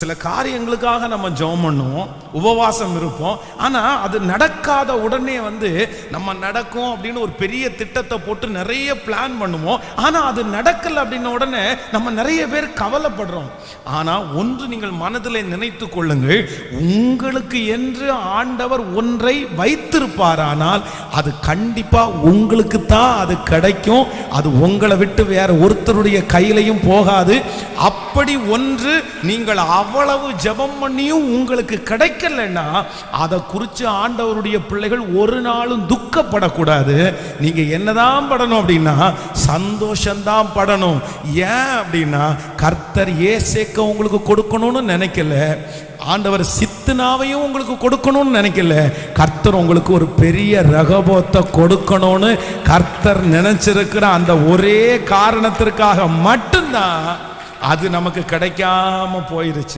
சில காரியங்களுக்காக நம்ம ஜெபம் பண்ணுவோம், உபவாசம் இருப்போம். ஆனா அது நடக்காத உடனே நம்ம நடக்கும் அப்படின்னு ஒரு பெரிய திட்டத்தை போட்டு நிறைய பிளான் பண்ணுவோம். ஆனா அது நடக்கல அப்படின்ன உடனே நம்ம நிறைய பேர் கவலைப்படுறோம். ஆனா ஒன்று நீங்கள் மனதில் நினைத்து கொள்ளுங்கள், உங்களுக்கு என்று ஆண்டவர் ஒன்றை வைத்திருப்பாரானால் அது கண்டிப்பா உங்களுக்கு தான் அது கிடைக்கும். அது உங்களை விட்டு வேற ஒருத்தருடைய கையிலையும் போகாது. அப்படி ஒன்று நீங்கள் அவ்வளவு ஜெபம் பண்ணியும் உங்களுக்கு கிடைக்கலன்னா அதை குறித்து ஆண்டவருடைய பிள்ளைகள் ஒரு நாளும் துக்கப்படக்கூடாது. நீங்க என்னதான் படணும் அப்படின்னா சந்தோஷம்தான் படணும். ஏன் அப்படின்னா கர்த்தர் ஏசேக்க உங்களுக்கு கொடுக்கணும்னு நினைக்கல, ஆண்டவர் சித்னாவையும் உங்களுக்கு கொடுக்கணும்னு நினைக்கல. கர்த்தர் உங்களுக்கு ஒரு பெரிய ரகபோத்தை கொடுக்கணும்னு கர்த்தர் நினைச்சிருக்கிற அந்த ஒரே காரணத்திற்காக மட்டும்தான் அது நமக்கு கிடைக்காம போயிருச்சு.